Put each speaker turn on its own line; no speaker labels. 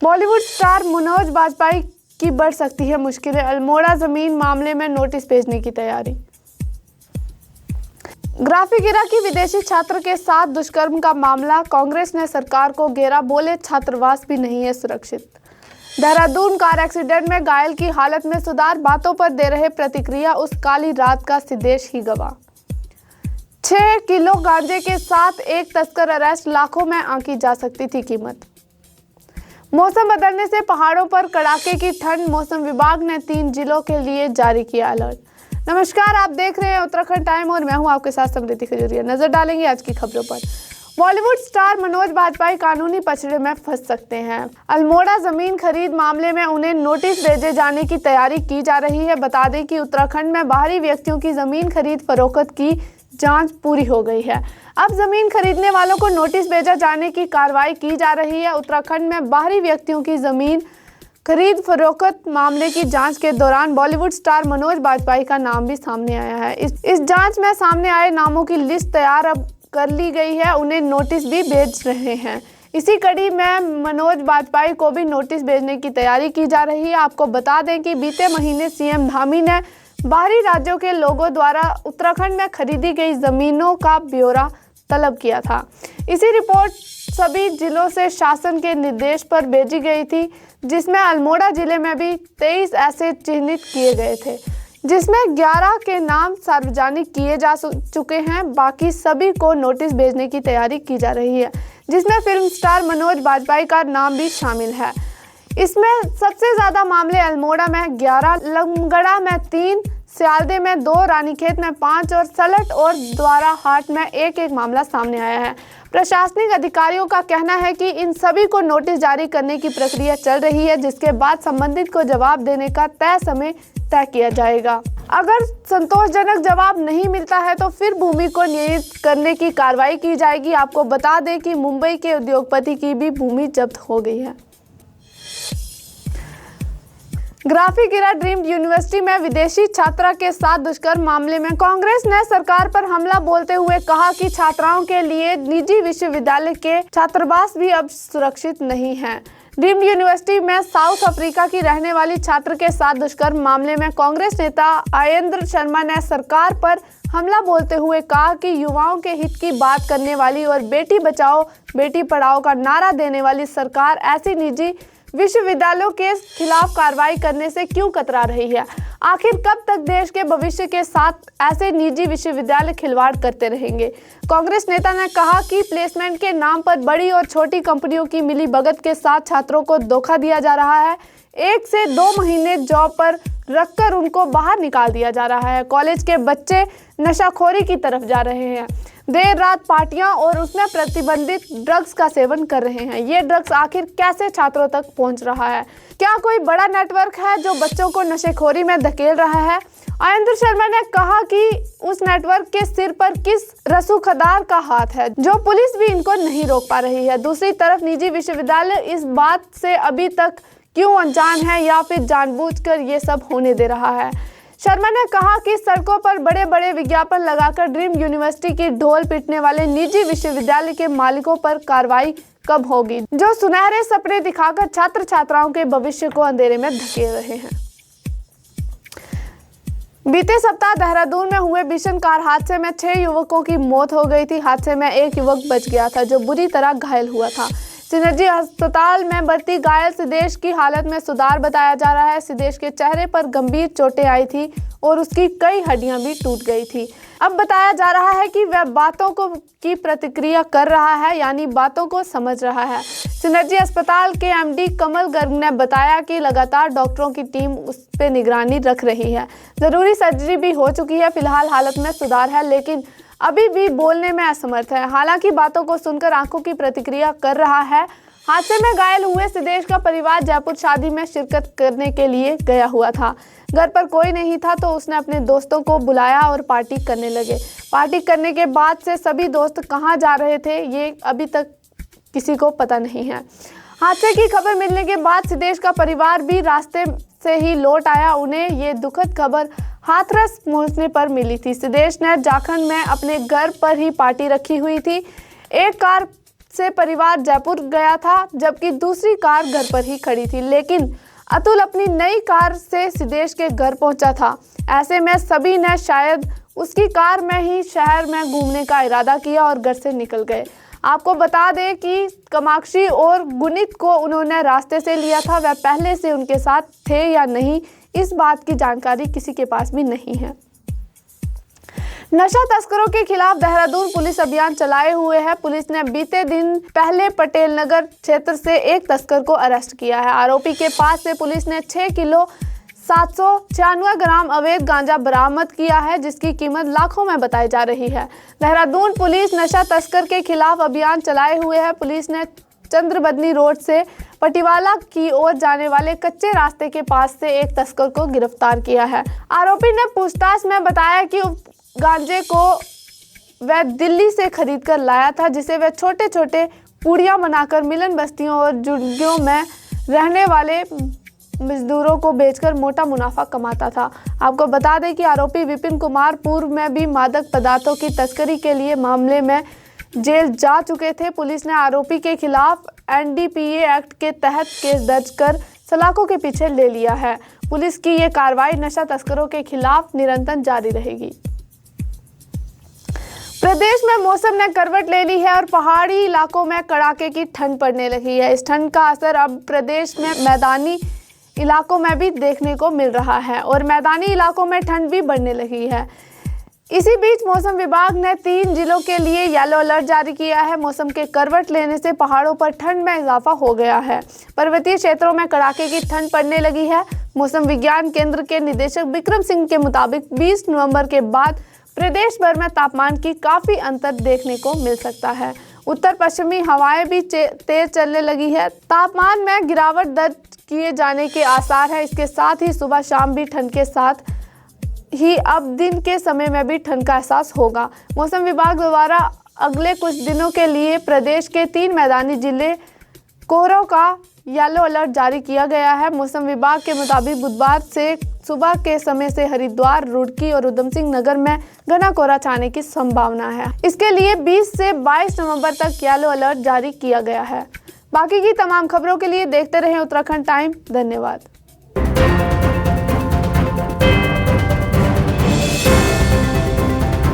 Bollywood star Manoj Bajpayee की बढ़ सकती है मुश्किलें, अल्मोड़ा जमीन मामले में नोटिस भेजने की तैयारी। ग्राफिक इरा की विदेशी छात्र के साथ दुष्कर्म का मामला, कांग्रेस ने सरकार को घेरा, बोले छात्रावास भी नहीं है सुरक्षित। देहरादून कार एक्सीडेंट में घायल की हालत में सुधार, बातों पर दे रहे प्रतिक्रिया उस काली रात का सिदेश ही गवाह। 6 किलो गांजे के साथ एक तस्कर अरेस्ट, लाखों में आंकी जा सकती थी कीमत। मौसम बदलने से पहाड़ों पर कड़ाके की ठंड, मौसम विभाग ने 3 जिलों के लिए जारी किया अलर्ट। नमस्कार, आप देख रहे हैं उत्तराखंड टाइम और मैं हूं आपके साथ समृद्धि खजूरिया। नजर डालेंगे आज की खबरों पर। बॉलीवुड स्टार मनोज बाजपेयी कानूनी पचड़े में फंस सकते हैं। अल्मोड़ा जमीन खरीद मामले में उन्हें नोटिस भेजे जाने की तैयारी की जा रही है। बता दें कि उत्तराखंड में बाहरी व्यक्तियों की जमीन खरीद फरोख्त की जांच पूरी हो गई है। अब जमीन खरीदने वालों को नोटिस भेजा जाने की कार्रवाई की जा रही है। उत्तराखंड में बाहरी व्यक्तियों की जमीन खरीद फरोख्त मामले की जांच के दौरान बॉलीवुड स्टार मनोज बाजपेयी का नाम भी सामने आया है। इस जांच में सामने आए नामों की लिस्ट तैयार अब कर ली गई है, उन्हें नोटिस भी भेज रहे हैं। इसी कड़ी में मनोज बाजपेयी को भी नोटिस भेजने की तैयारी की जा रही है। आपको बता दें कि बीते महीने सीएम धामी ने बाहरी राज्यों के लोगों द्वारा उत्तराखंड में खरीदी गई जमीनों का ब्यौरा तलब किया था। इसी रिपोर्ट सभी जिलों से शासन के निर्देश पर भेजी गई थी, जिसमें अल्मोड़ा जिले में भी 23 ऐसे चिन्हित किए गए थे, जिसमें 11 के नाम सार्वजनिक किए जा चुके हैं। बाकी सभी को नोटिस भेजने की तैयारी की जा रही है, जिसमें फिल्म स्टार मनोज बाजपेयी का नाम भी शामिल है। इसमें सबसे ज़्यादा मामले अल्मोड़ा में 11, लमगड़ा में 3, सियालदे में 2, रानीखेत में 5 और सलट और द्वारा हाट में एक मामला सामने आया है। प्रशासनिक अधिकारियों का कहना है कि इन सभी को नोटिस जारी करने की प्रक्रिया चल रही है, जिसके बाद संबंधित को जवाब देने का समय तय किया जाएगा। अगर संतोषजनक जवाब नहीं मिलता है तो फिर भूमि को नियमित करने की कार्रवाई की जाएगी। आपको बता दें कि मुंबई के उद्योगपति की भी भूमि जब्त हो गई है। ग्राफिक इरा ड्रीम यूनिवर्सिटी में विदेशी छात्रा के साथ दुष्कर्म मामले में कांग्रेस ने सरकार पर हमला बोलते हुए कहा कि छात्राओं के लिए निजी विश्वविद्यालय के छात्रावास भी अब सुरक्षित नहीं हैं। ड्रीम यूनिवर्सिटी में साउथ अफ्रीका की रहने वाली छात्र के साथ दुष्कर्म मामले में कांग्रेस नेता आयेंद्र शर्मा ने सरकार पर हमला बोलते हुए कहा कि युवाओं के हित की बात करने वाली और बेटी बचाओ बेटी पढ़ाओ का नारा देने वाली सरकार ऐसी निजी विश्वविद्यालयों के खिलाफ कार्रवाई करने से क्यों कतरा रही है। आखिर कब तक देश के भविष्य के साथ ऐसे निजी विश्वविद्यालय खिलवाड़ करते रहेंगे। कांग्रेस नेता ने कहा कि प्लेसमेंट के नाम पर बड़ी और छोटी कंपनियों की मिलीभगत के साथ छात्रों को धोखा दिया जा रहा है। 1 से 2 महीने जॉब पर रखकर उनको बाहर निकाल दिया जा रहा है। कॉलेज के बच्चे नशाखोरी की तरफ जा रहे हैं, देर रात पार्टियां और उसमें प्रतिबंधित ड्रग्स का सेवन कर रहे हैं। ये ड्रग्स आखिर कैसे छात्रों तक पहुंच रहा है? क्या कोई बड़ा नेटवर्क है जो बच्चों को नशेखोरी में धकेल रहा है? आयेंद्र शर्मा ने कहा कि उस नेटवर्क के सिर पर किस रसूखदार का हाथ है, जो पुलिस भी इनको नहीं रोक पा रही है। दूसरी तरफ निजी विश्वविद्यालय इस बात से अभी तक क्यों अनजान है या फिर जानबूझकर ये सब होने दे रहा है। शर्मा ने कहा कि सड़कों पर बड़े बड़े विज्ञापन लगाकर ड्रीम यूनिवर्सिटी की ढोल पीटने वाले निजी विश्वविद्यालय के मालिकों पर कार्रवाई कब होगी, जो सुनहरे सपने दिखाकर छात्र छात्राओं के भविष्य को अंधेरे में धकेल रहे हैं। बीते सप्ताह देहरादून में हुए भीषण कार हादसे में 6 युवकों की मौत हो गई थी। हादसे में एक युवक बच गया था, जो बुरी तरह घायल हुआ था। सिनर्जी अस्पताल में भर्ती घायल सिदेश की हालत में सुधार बताया जा रहा है। सिदेश के चेहरे पर गंभीर चोटें आई थी और उसकी कई हड्डियां भी टूट गई थी। अब बताया जा रहा है कि वह बातों की प्रतिक्रिया कर रहा है, यानी बातों को समझ रहा है। सिनर्जी अस्पताल के एमडी कमल गर्ग ने बताया कि लगातार डॉक्टरों की टीम उस पर निगरानी रख रही है। जरूरी सर्जरी भी हो चुकी है। फिलहाल हालत में सुधार है, लेकिन अभी भी बोलने में असमर्थ है। हालांकि बातों को सुनकर आंखों की प्रतिक्रिया कर रहा है। हादसे में घायल हुए सिदेश का परिवार जयपुर शादी में शिरकत करने के लिए गया हुआ था। घर पर कोई नहीं था तो उसने अपने दोस्तों को बुलाया और पार्टी करने लगे। पार्टी करने के बाद से सभी दोस्त कहाँ जा रहे थे, ये अभी तक किसी को पता नहीं है। हादसे की खबर मिलने के बाद सिदेश का परिवार भी रास्ते से ही लौट आया। उन्हें ये दुखद खबर हाथरस पहुंचने पर मिली थी। सिदेश ने झारखंड में अपने घर पर ही पार्टी रखी हुई थी। एक कार से परिवार जयपुर गया था, जबकि दूसरी कार घर पर ही खड़ी थी। लेकिन अतुल अपनी नई कार से सिद्धेश के घर पहुंचा था। ऐसे में सभी ने शायद उसकी कार में ही शहर में घूमने का इरादा किया और घर से निकल गए। आपको बता दें कि कामाक्षी और गुनीत को उन्होंने रास्ते से लिया था। वह पहले से उनके साथ थे या नहीं, इस बात की जानकारी किसी के पास भी नहीं है। नशा तस्करों के खिलाफ देहरादून पुलिस अभियान चलाए हुए है। पुलिस ने बीते दिन पहले पटेल नगर क्षेत्र से एक तस्कर को अरेस्ट किया है। आरोपी के पास से पुलिस ने 6 किलो 796 ग्राम अवैध गांजा बरामद किया है, जिसकी कीमत लाखों में बताई जा रही है। देहरादून पुलिस नशा तस्कर के खिलाफ अभियान चलाए हुए है। पुलिस ने चंद्रबदनी रोड से पटिवाला की ओर जाने वाले कच्चे रास्ते के पास से एक तस्कर को गिरफ्तार किया है। आरोपी ने पूछताछ में बताया कि गांजे को वह दिल्ली से खरीद कर लाया था, जिसे वह छोटे छोटे पूड़ियाँ बनाकर मिलन बस्तियों और झुग्गियों में रहने वाले मजदूरों को बेचकर मोटा मुनाफा कमाता था। आपको बता दें कि आरोपी विपिन कुमार पूर्व में भी मादक पदार्थों की तस्करी के लिए मामले में जेल जा चुके थे। पुलिस ने आरोपी के खिलाफ NDPA एक्ट के तहत केस दर्ज कर सलाखों के पीछे ले लिया है। पुलिस की ये कार्रवाई नशा तस्करों के खिलाफ निरंतर जारी रहेगी। प्रदेश में मौसम ने करवट ले ली है और पहाड़ी इलाकों में कड़ाके की ठंड पड़ने लगी है। इस ठंड का असर अब प्रदेश में मैदानी इलाकों में भी देखने को मिल रहा है और मैदानी इलाकों में ठंड भी बढ़ने लगी है। इसी बीच मौसम विभाग ने 3 जिलों के लिए येलो अलर्ट जारी किया है। मौसम के करवट लेने से पहाड़ों पर ठंड में इजाफा हो गया है। पर्वतीय क्षेत्रों में कड़ाके की ठंड पड़ने लगी है। मौसम विज्ञान केंद्र के निदेशक विक्रम सिंह के मुताबिक 20 नवंबर के बाद प्रदेश भर में तापमान की काफ़ी अंतर देखने को मिल सकता है। उत्तर पश्चिमी हवाएं भी तेज चलने लगी है। तापमान में गिरावट दर्ज किए जाने के आसार हैं। इसके साथ ही सुबह शाम भी ठंड के साथ ही अब दिन के समय में भी ठंड का एहसास होगा। मौसम विभाग द्वारा अगले कुछ दिनों के लिए प्रदेश के 3 मैदानी जिले कोहरों का येलो अलर्ट जारी किया गया है। मौसम विभाग के मुताबिक बुधवार से सुबह के समय से हरिद्वार, रुड़की और उधम सिंह नगर में घना कोहरा छाने की संभावना है। इसके लिए 20 से 22 नवंबर तक येलो अलर्ट जारी किया गया है। बाकी की तमाम खबरों के लिए देखते रहें उत्तराखंड टाइम। धन्यवाद।